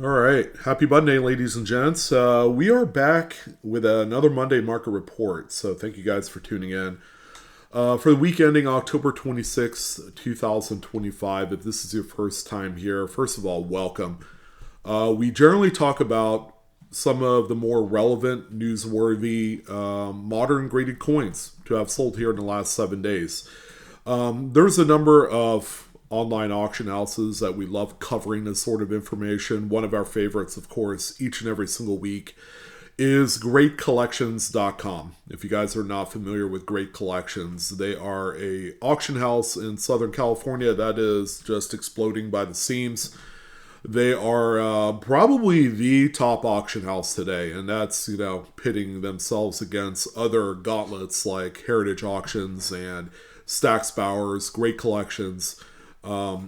All right. Happy Monday, ladies and gents. We are back with another Monday market report. So thank you guys for tuning in. For the week ending October 26th, 2025, if this is your first time here, first of all, welcome. We generally talk about some of the more relevant, newsworthy, modern graded coins to have sold here in the last 7 days. There's a number of online auction houses that we love covering this sort of information. One of our favorites, of course, each and every single week is greatcollections.com. If you guys are not familiar with Great Collections, they are a auction house in Southern California that is just exploding by the seams. They are probably the top auction house today, and that's, pitting themselves against other gauntlets like Heritage Auctions and Stack's Bowers. Great Collections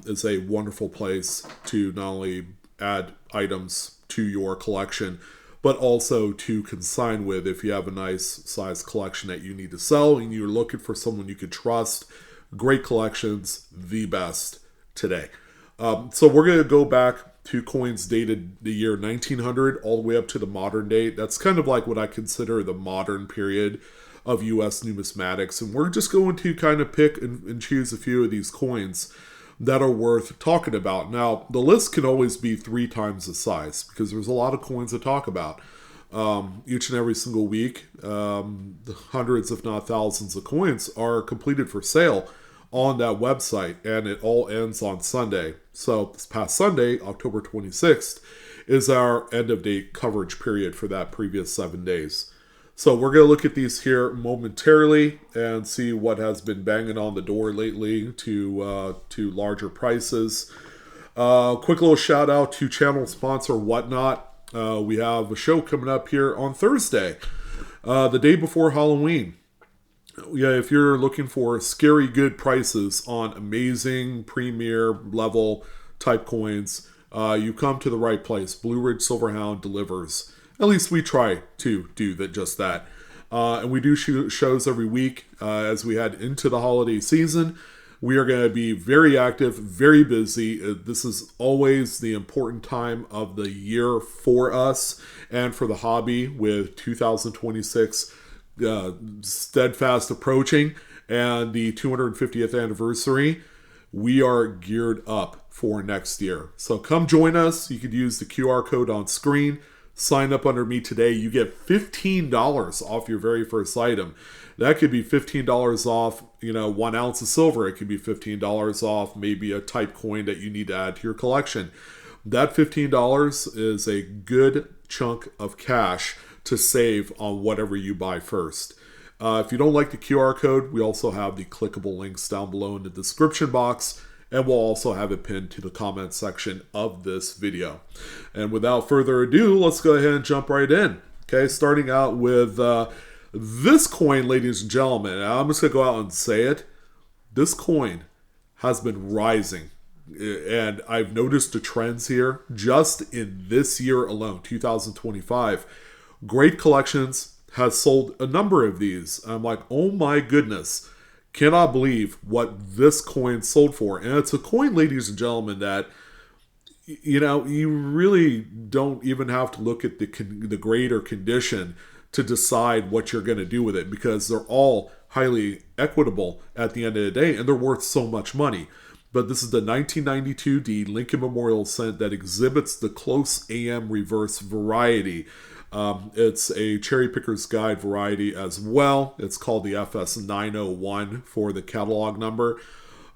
is a wonderful place to not only add items to your collection, but also to consign with if you have a nice size collection that you need to sell and you're looking for someone you can trust. Great Collections, the best today. So we're going to go back to coins dated the year 1900 all the way up to the modern date. That's kind of like what I consider the modern period of U.S. numismatics. And we're just going to kind of pick and choose a few of these coins that are worth talking about. Now, the list can always be 3 times the size because there's a lot of coins to talk about. Each and every single week, hundreds, if not thousands, of coins are completed for sale on that website, and it all ends on Sunday. So this past Sunday, October 26th, is our end of date coverage period for that previous 7 days. So we're going to look at these here momentarily and see what has been banging on the door lately to larger prices. Quick little shout out to channel sponsor Whatnot. We have a show coming up here on Thursday, the day before Halloween. Yeah, if you're looking for scary good prices on amazing premier level type coins, you come to the right place. Blue Ridge Silverhound delivers. At least we try to do that, just that. And we do shows every week as we head into the holiday season. We are going to be very active, very busy. This is always the important time of the year for us and for the hobby, with 2026 steadfast approaching and the 250th anniversary. We are geared up for next year. So come join us. You could use the QR code on screen. Sign up under me today. You get $15 off your very first item. That could be $15 off, 1 ounce of silver. It could be $15 off maybe a type coin that you need to add to your collection. That $15 is a good chunk of cash to save on whatever you buy first. If you don't like the QR code, we also have the clickable links down below in the description box, and we'll also have it pinned to the comment section of this video. And without further ado, let's go ahead and jump right in. Okay, starting out with this coin, ladies and gentlemen. I'm just going to go out and say it. This coin has been rising. And I've noticed the trends here just in this year alone, 2025. Great Collections has sold a number of these. I'm like, oh my goodness. Cannot believe what this coin sold for. And it's a coin, ladies and gentlemen, that you really don't even have to look at the grade or condition to decide what you're going to do with it, because they're all highly equitable at the end of the day, and they're worth so much money. But this is the 1992 Lincoln Memorial Cent that exhibits the close AM reverse variety. It's a cherry picker's guide variety as well. It's called the FS 901 for the catalog number.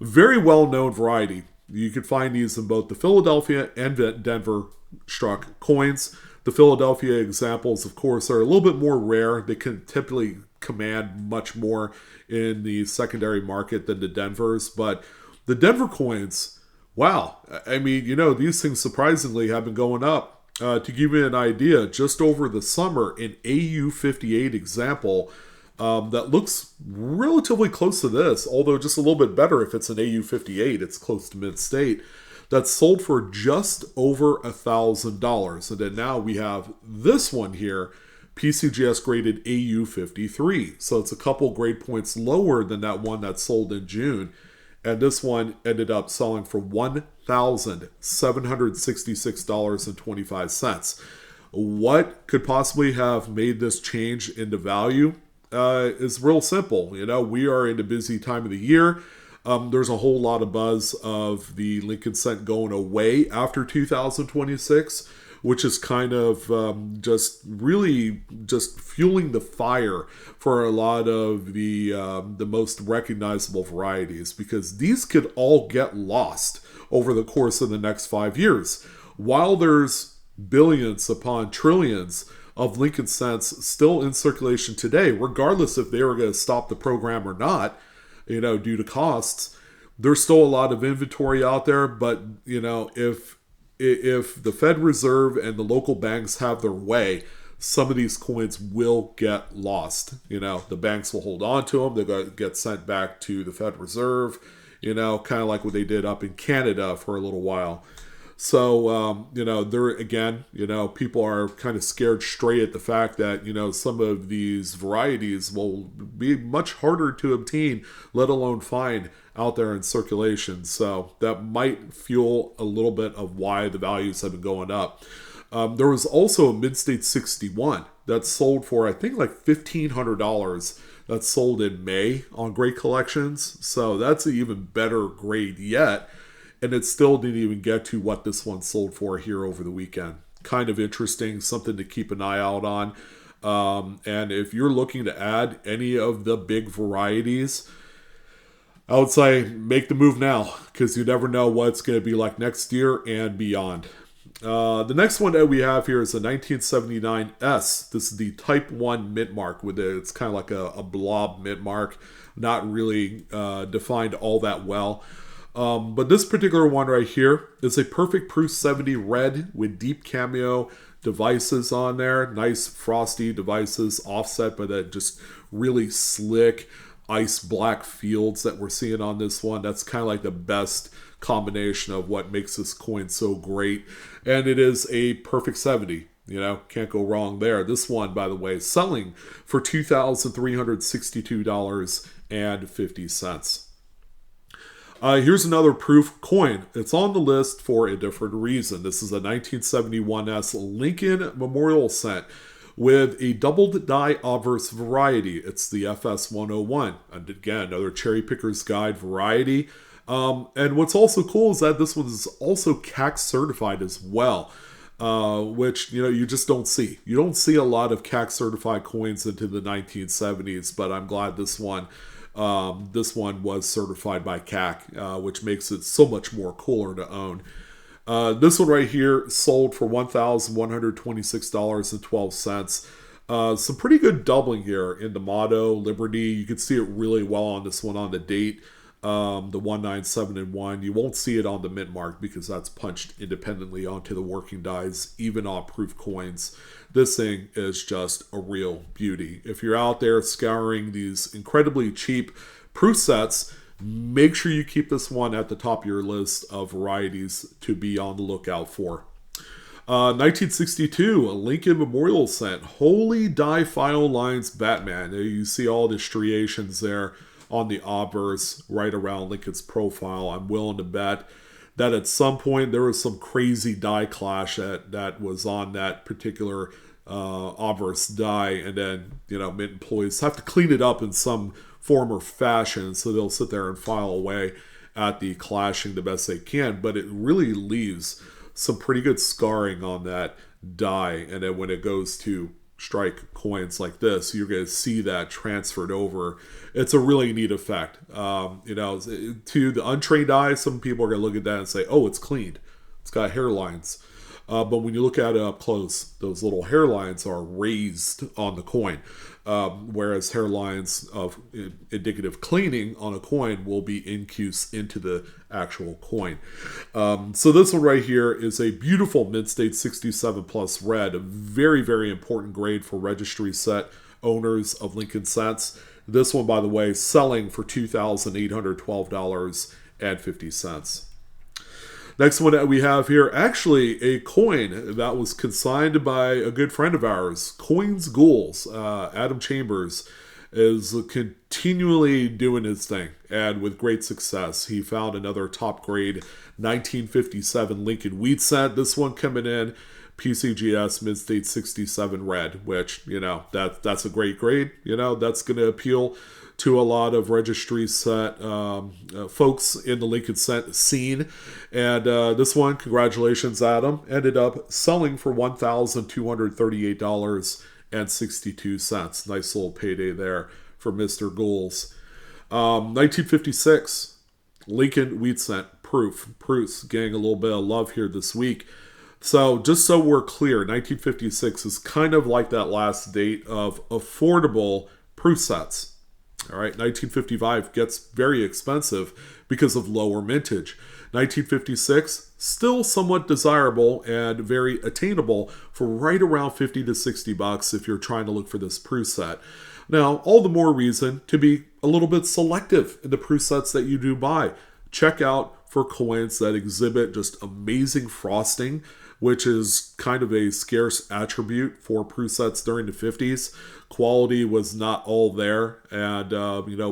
Very well known variety. You can find these in both the Philadelphia and Denver struck coins. The Philadelphia examples, of course, are a little bit more rare. They can typically command much more in the secondary market than the Denvers. But the Denver coins, wow. I mean, these things surprisingly have been going up. To give you an idea, just over the summer, an AU58 example that looks relatively close to this, although just a little bit better if it's an AU58, it's close to mid-state, that's sold for just over $1,000. And then now we have this one here, PCGS graded AU53. So it's a couple grade points lower than that one that sold in June. And this one ended up selling for $1,000. $8,766.25. What could possibly have made this change into value is real simple. You know, we are in a busy time of the year. There's a whole lot of buzz of the Lincoln Cent going away after 2026, which is kind of just really just fueling the fire for a lot of the most recognizable varieties, because these could all get lost over the course of the next 5 years. While there's billions upon trillions of Lincoln Cents still in circulation today, regardless if they were going to stop the program or not, you know, due to costs, there's still a lot of inventory out there. But, you know, if the Fed Reserve and the local banks have their way, some of these coins will get lost. You know, the banks will hold on to them. They're going to get sent back to the Fed Reserve, you know, kind of like what they did up in Canada for a little while. So, you know, there again, you know, people are kind of scared straight at the fact that, you know, some of these varieties will be much harder to obtain, let alone find out there in circulation. So that might fuel a little bit of why the values have been going up. There was also a Mid-State 61 that sold for, I think, like $1,500. That's sold in May on Great Collections. So that's an even better grade yet. And it still didn't even get to what this one sold for here over the weekend. Kind of interesting, something to keep an eye out on. And if you're looking to add any of the big varieties, I would say make the move now, because you never know what it's going to be like next year and beyond. The next one that we have here is the 1979's. This is the Type 1 mint mark. It's kind of like a blob mint mark, not really defined all that well. But this particular one right here is a perfect proof 70 red with deep cameo devices on there. Nice frosty devices offset by that just really slick ice black fields that we're seeing on this one. That's kind of like the best combination of what makes this coin so great. And it is a perfect 70. You know, can't go wrong there. This one, by the way, is selling for $2,362.50. Here's another proof coin. It's on the list for a different reason. This is a 1971's Lincoln Memorial Cent with a doubled die obverse variety. It's the FS101. And again, another cherry picker's guide variety. And what's also cool is that this one is also CAC certified as well, which, you know, you just don't see. You don't see a lot of CAC certified coins into the 1970s, but I'm glad this one was certified by CAC, which makes it so much more cooler to own. This one right here sold for $1,126.12. Some pretty good doubling here in the motto, Liberty. You can see it really well on this one on the date. The 197-1. You won't see it on the mint mark because that's punched independently onto the working dies, even on proof coins. This thing is just a real beauty. If you're out there scouring these incredibly cheap proof sets, make sure you keep this one at the top of your list of varieties to be on the lookout for. 1962, a Lincoln Memorial Cent, Holy Die File Lines Batman. You see all the striations there on the obverse right around Lincoln's profile. I'm willing to bet that at some point there was some crazy die clash that was on that particular obverse die, and then, you know, mint employees have to clean it up in some form or fashion, so they'll sit there and file away at the clashing the best they can, but it really leaves some pretty good scarring on that die, and then when it goes to strike coins like this, you're going to see that transferred over. It's a really neat effect. You know, to the untrained eye, some people are going to look at that and say, oh, it's cleaned. It's got hairlines. But when you look at it up close, those little hairlines are raised on the coin. Whereas hairlines of indicative cleaning on a coin will be incused into the actual coin. So this one right here is a beautiful Mid-State 67 plus red, a very, very important grade for registry set owners of Lincoln Cents. This one, by the way, selling for $2,812.50. Next one that we have here, actually a coin that was consigned by a good friend of ours, Coins Ghouls, Adam Chambers. is continually doing his thing, and with great success. He found another top grade 1957 Lincoln Wheat Cent. This one coming in PCGS Mid-State 67 red, which, that's a great grade. That's going to appeal to a lot of registry set folks in the Lincoln scene. And this one, congratulations, Adam, ended up selling for $1,238.62. Nice little payday there for Mr. Ghouls. 1956, Lincoln Wheat Cent, Proofs, getting a little bit of love here this week. So just so we're clear, 1956 is kind of like that last date of affordable proof sets. All right, 1955 gets very expensive because of lower mintage. 1956, still somewhat desirable and very attainable for right around 50 to 60 bucks if you're trying to look for this proof set. Now, all the more reason to be a little bit selective in the proof sets that you do buy. Check out for coins that exhibit just amazing frosting, which is kind of a scarce attribute for proof sets during the 50s. Quality was not all there, and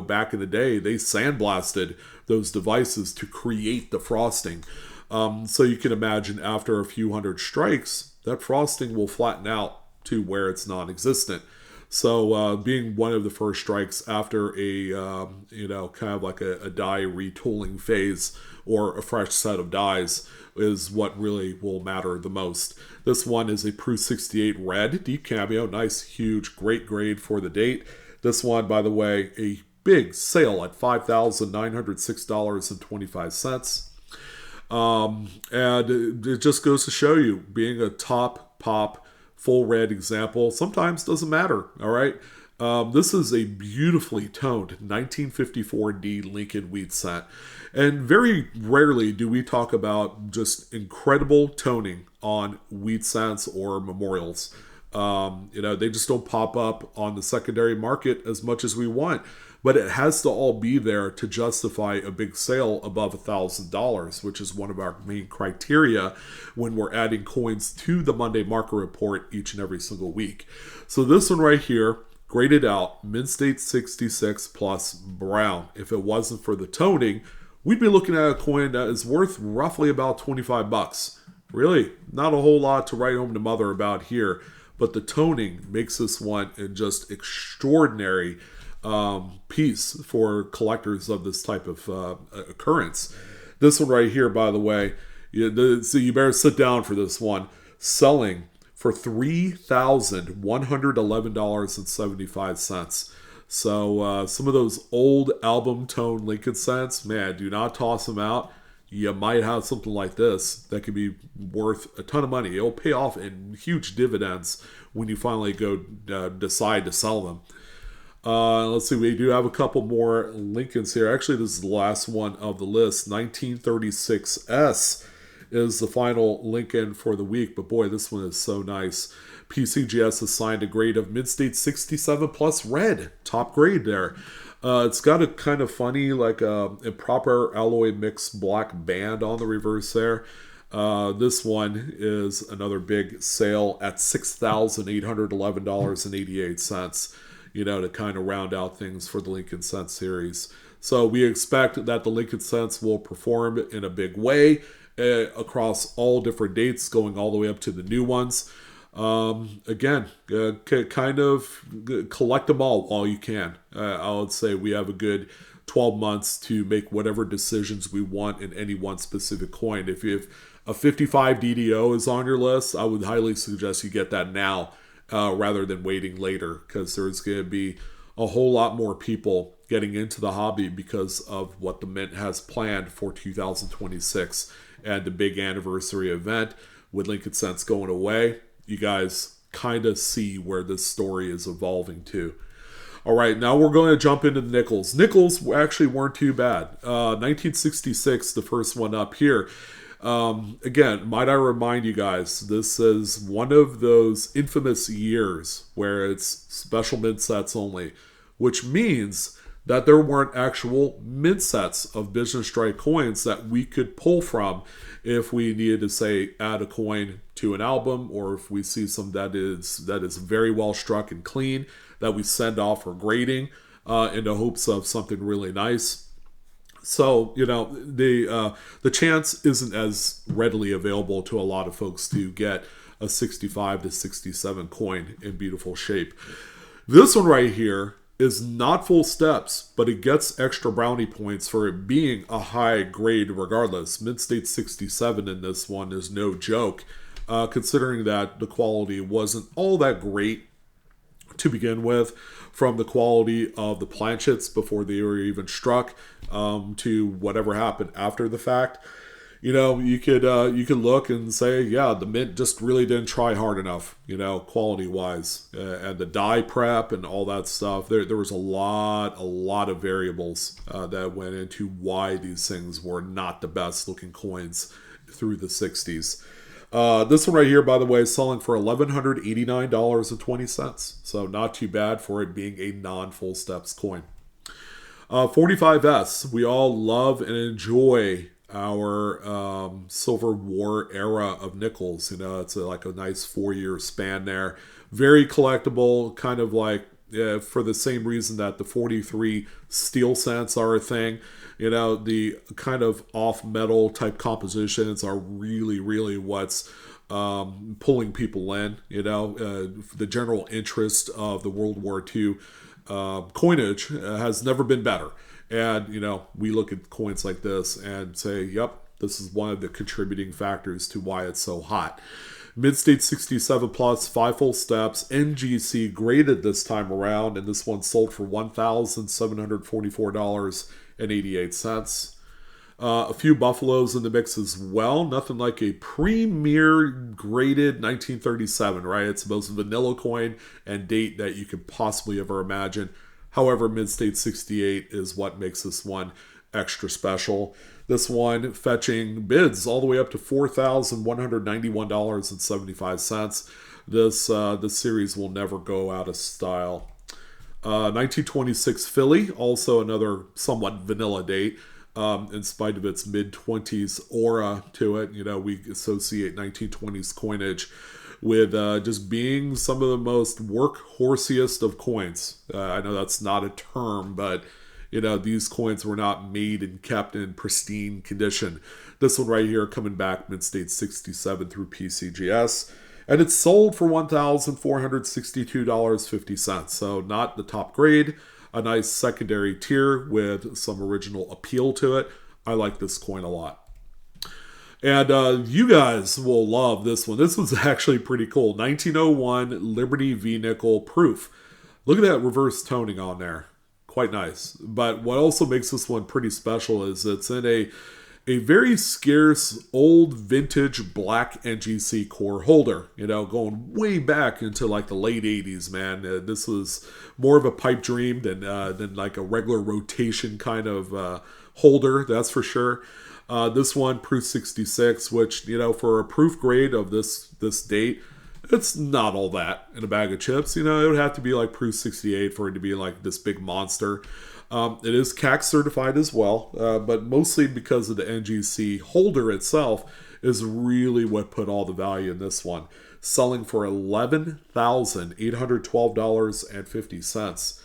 back in the day, they sandblasted those devices to create the frosting. So you can imagine after a few hundred strikes, that frosting will flatten out to where it's non-existent. So being one of the first strikes after a, kind of like a die retooling phase or a fresh set of dies is what really will matter the most. This one is a Proof 68 red, deep cameo, nice, huge, great grade for the date. This one, by the way, a big sale at $5,906.25. And it just goes to show you, being a top pop full red example sometimes doesn't matter. All right. This is a beautifully toned 1954D Lincoln Wheat Cent. And very rarely do we talk about just incredible toning on wheat cents or memorials. They just don't pop up on the secondary market as much as we want. But it has to all be there to justify a big sale above $1,000, which is one of our main criteria when we're adding coins to the Monday Market Report each and every single week. So this one right here, graded out, Mid-State 66 plus brown. If it wasn't for the toning, we'd be looking at a coin that is worth roughly about 25 bucks. Really, not a whole lot to write home to mother about here, but the toning makes this one a just extraordinary piece for collectors of this type of occurrence. This one right here, by the way, so you better sit down for this one, selling for $3,111.75. So some of those old album tone Lincoln cents, man, do not toss them out. You might have something like this that could be worth a ton of money. It'll pay off in huge dividends when you finally go decide to sell them. Let's see, we do have a couple more Lincolns here. Actually, this is the last one of the list. 1936S is the final Lincoln for the week. But boy, this one is so nice. PCGS assigned a grade of Mid-State 67 plus red. Top grade there. It's got a kind of funny, like improper alloy mix black band on the reverse there. This one is another big sale at $6,811.88. To kind of round out things for the Lincoln Cent series. So we expect that the Lincoln Cents will perform in a big way across all different dates, going all the way up to the new ones. Again, kind of collect them all while you can. I would say we have a good 12 months to make whatever decisions we want in any one specific coin. If a 55 DDO is on your list, I would highly suggest you get that now. Rather than waiting later, because there's going to be a whole lot more people getting into the hobby because of what the Mint has planned for 2026 and the big anniversary event with Lincoln Cents going away. You guys kind of see where this story is evolving to. All right, now we're going to jump into the nickels. Nickels actually weren't too bad. 1966, the first one up here. Again, might I remind you guys, this is one of those infamous years where it's special mint sets only, which means that there weren't actual mint sets of business strike coins that we could pull from if we needed to say add a coin to an album, or if we see some that is very well struck and clean that we send off for grading in the hopes of something really nice. So the chance isn't as readily available to a lot of folks to get a 65 to 67 coin in beautiful shape. This one right here is not full steps, but it gets extra brownie points for it being a high grade regardless. Mid-State 67 in this one is no joke, considering that the quality wasn't all that great to begin with, from the quality of the planchets before they were even struck to whatever happened after the fact. You could look and say, yeah, the Mint just really didn't try hard enough, quality wise, and the die prep and all that stuff. There was a lot of variables that went into why these things were not the best looking coins through the 60s. This one right here, by the way, is selling for $1,189.20. So not too bad for it being a non-full steps coin. 45S, we all love and enjoy our Silver War era of nickels. It's like a nice 4-year span there. Very collectible, kind of like for the same reason that the 43 steel cents are a thing. The kind of off metal type compositions are really what's pulling people in. The general interest of the World War II coinage has never been better. And, we look at coins like this and say, yep, this is one of the contributing factors to why it's so hot. Mid-State 67 plus, 5 full steps, NGC graded this time around, and this one sold for $1,744.88. A few Buffaloes in the mix as well. Nothing like a premier graded 1937, right? It's the most vanilla coin and date that you could possibly ever imagine. However, Mid-State 68 is what makes this one extra special. This one fetching bids all the way up to $4,191.75. This series will never go out of style. 1926 Philly, also another somewhat vanilla date. In spite of its mid-20s aura to it, we associate 1920s coinage with just being some of the most workhorsiest of coins. I know that's not a term, but these coins were not made and kept in pristine condition. This one right here coming back Mid-State 67 through PCGS, and it's sold for $1,462.50. So not the top grade, a nice secondary tier with some original appeal to it. I like this coin a lot. And you guys will love this one. This was actually pretty cool. 1901 Liberty V Nickel Proof. Look at that reverse toning on there. Quite nice. But what also makes this one pretty special is it's in a very scarce old vintage black NGC core holder. Going way back into like the late 80s, man. This was more of a pipe dream than like a regular rotation kind of holder, that's for sure. This one, Proof 66, which, for a proof grade of this date, it's not all that in a bag of chips. It would have to be like Proof 68 for it to be like this big monster. It is CAC certified as well, but mostly because of the NGC holder itself is really what put all the value in this one. Selling for $11,812.50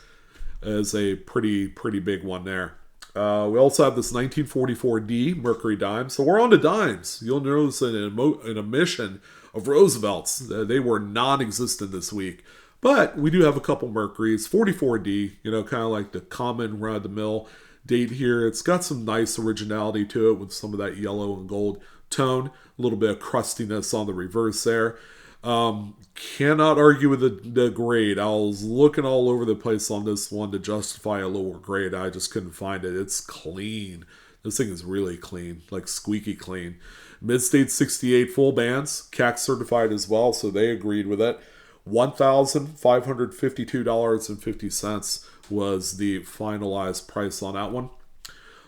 is a pretty big one there. We also have this 1944D Mercury dime. So we're on to dimes. You'll notice an omission of Roosevelts. They were non-existent this week. But we do have a couple Mercuries. 44D, kind of like the common run-of-the-mill date here. It's got some nice originality to it with some of that yellow and gold tone. A little bit of crustiness on the reverse there. Cannot argue with the grade. I was looking all over the place on this one to justify a lower grade. I just couldn't find it. It's clean. This thing is really clean, like squeaky clean. Mid-State 68 full bands, CAC certified as well, so they agreed with it. $1,552.50 was the finalized price on that one.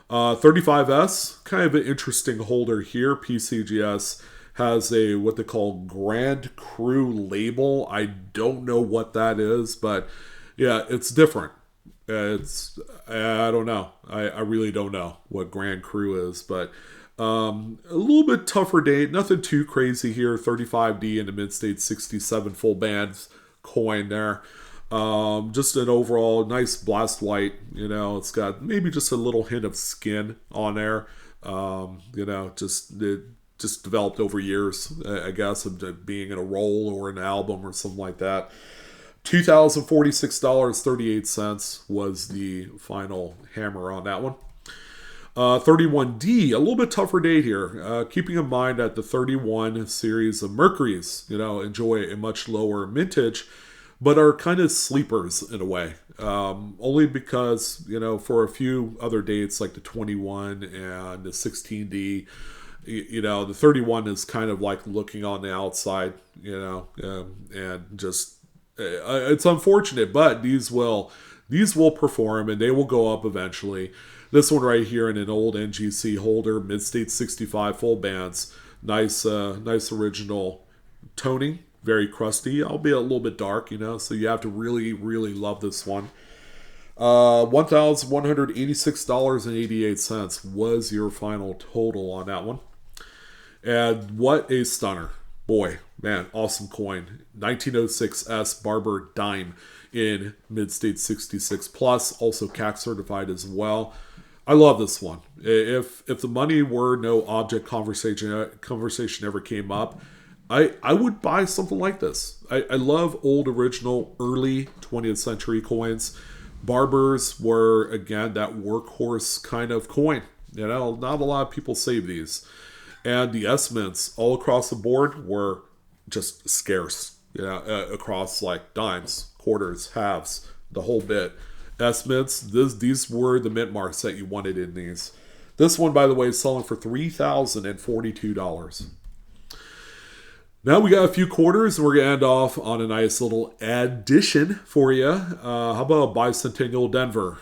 35S, kind of an interesting holder here. PCGS has a what they call Grand Cru label. I don't know what that is, but yeah, it's different. I don't know. I really don't know what Grand Cru is, but A little bit tougher date, nothing too crazy here. 35D in the mid-state 67 full bands coin there. Just an overall nice blast white. It's got maybe just a little hint of skin on there. It just developed over years, I guess, of being in a roll or an album or something like that. $2,046.38 was the final hammer on that one. 31D, a little bit tougher date here. Keeping in mind that the 31 series of Mercuries, enjoy a much lower mintage, but are kind of sleepers in a way. Only because, for a few other dates like the 21 and the 16D, the 31 is kind of like looking on the outside, and just, it's unfortunate, but these will perform and they will go up eventually. This one right here in an old NGC holder, mid-state 65 full bands, nice original toning, very crusty, albeit a little bit dark, so you have to really, really love this one. $1,186.88 was your final total on that one. And what a stunner. Boy, man, awesome coin. 1906S Barber Dime in mid-state 66 plus, also CAC certified as well. I love this one. If the money were no object conversation ever came up, I would buy something like this. I love old original early 20th century coins. Barbers were, again, that workhorse kind of coin. Not a lot of people save these. And the S-mints all across the board were just scarce. Across like dimes, quarters, halves, the whole bit. S-mints, these were the mint marks that you wanted in these. This one, by the way, is selling for $3,042. Now we got a few quarters, and we're going to end off on a nice little addition for you. How about a Bicentennial Denver?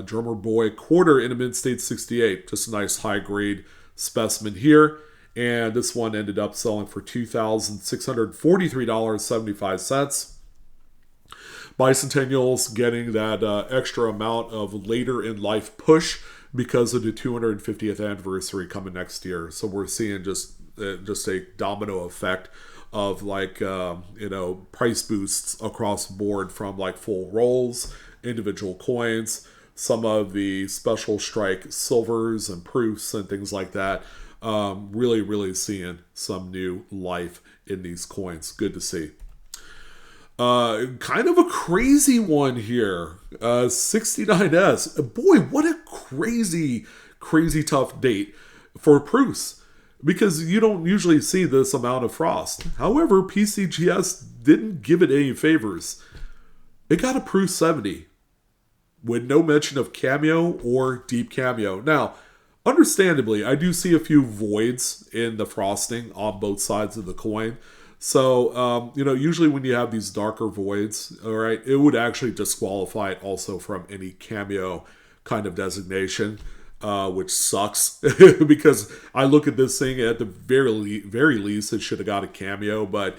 Drummer Boy quarter in a mid-state 68. Just a nice high-grade specimen here. And this one ended up selling for $2,643.75. Bicentennials getting that extra amount of later in life push because of the 250th anniversary coming next year. So we're seeing just a domino effect of price boosts across the board from like full rolls, individual coins, some of the special strike silvers and proofs and things like that. Really, really seeing some new life in these coins. Good to see. Kind of a crazy one here. 69S. Boy, what a crazy, crazy tough date for proofs. Because you don't usually see this amount of frost. However, PCGS didn't give it any favors. It got a proof 70. With no mention of cameo or deep cameo. Now, understandably, I do see a few voids in the frosting on both sides of the coin. So, usually when you have these darker voids, all right, it would actually disqualify it also from any cameo kind of designation, which sucks because I look at this thing at the very least, it should have got a cameo, but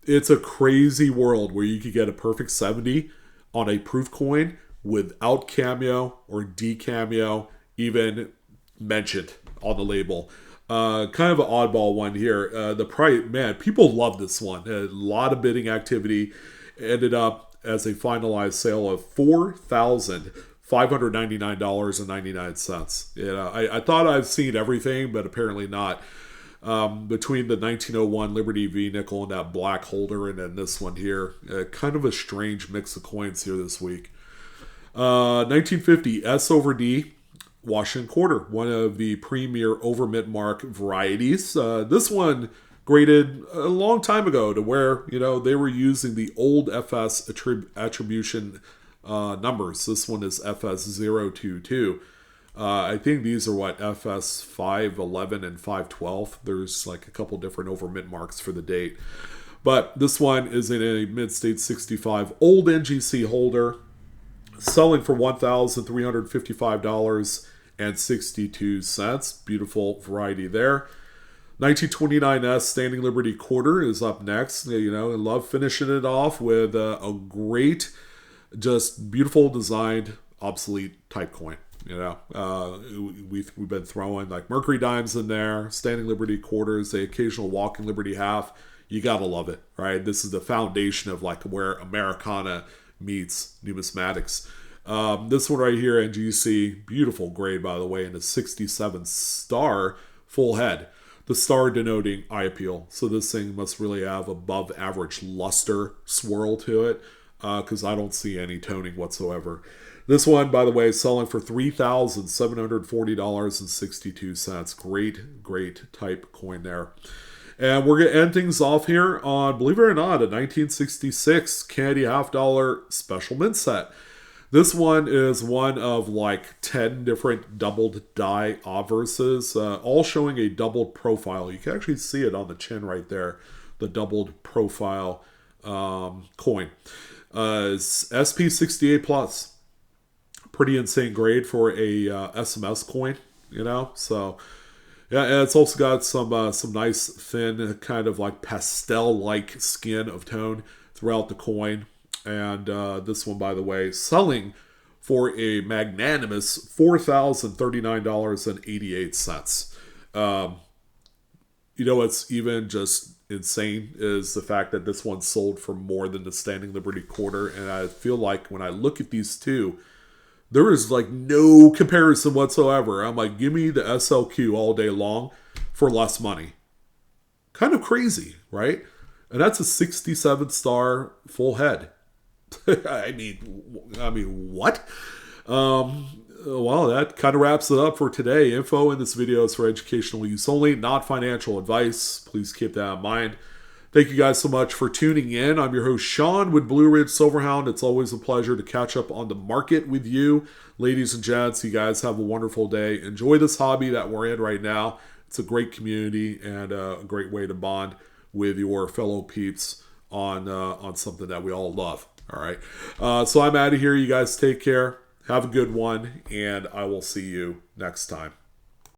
it's a crazy world where you could get a perfect 70 on a proof coin without cameo or decameo even mentioned on the label. Kind of an oddball one here. The price, man, people love this one. A lot of bidding activity. Ended up as a finalized sale of $4,599.99. I thought I've seen everything, but apparently not. Between the 1901 Liberty V nickel and that black holder, and then this one here, kind of a strange mix of coins here this week. 1950 S over D. Washington Quarter, one of the premier over mint mark varieties. This one graded a long time ago to where, they were using the old FS attribution numbers. This one is FS022. I think these are FS 511 and 512. There's like a couple different over mint marks for the date. But this one is in a mid-state 65 old NGC holder, selling for $1,355.62. Beautiful variety there. 1929S Standing Liberty Quarter is up next. I love finishing it off with a great, just beautiful designed, obsolete type coin. You know, we've been throwing like Mercury dimes in there, Standing Liberty quarters, the occasional Walking Liberty half. You gotta love it, right? This is the foundation of like where Americana meets numismatics. This one right here, NGC, beautiful grade by the way, and a 67 star full head. The star denoting eye appeal. So this thing must really have above average luster swirl to it, because I don't see any toning whatsoever. This one, by the way, is selling for $3,740.62. Great type coin there. And we're going to end things off here on, believe it or not, a 1966 candy $half special mint set. This one is one of like 10 different doubled die obverses, all showing a doubled profile. You can actually see it on the chin right there, the doubled profile coin. SP68 plus. Pretty insane grade for a SMS coin, you know? So, yeah, and it's also got some nice thin kind of like pastel-like skin of tone throughout the coin. And this one, by the way, selling for a magnanimous $4,039.88. You know what's even just insane is the fact that this one sold for more than the Standing Liberty quarter. And I feel like when I look at these two, there is like no comparison whatsoever. I'm like, give me the SLQ all day long for less money. Kind of crazy, right? And that's a 67 star full head. I mean, what? Well, that kind of wraps it up for today. Info in this video is for educational use only, not financial advice. Please keep that in mind. Thank you guys so much for tuning in. I'm your host, Sean, with Blue Ridge Silverhound. It's always a pleasure to catch up on the market with you. Ladies and gents, you guys have a wonderful day. Enjoy this hobby that we're in right now. It's a great community and a great way to bond with your fellow peeps on something that we all love. All right. So I'm out of here. You guys take care. Have a good one, and I will see you next time.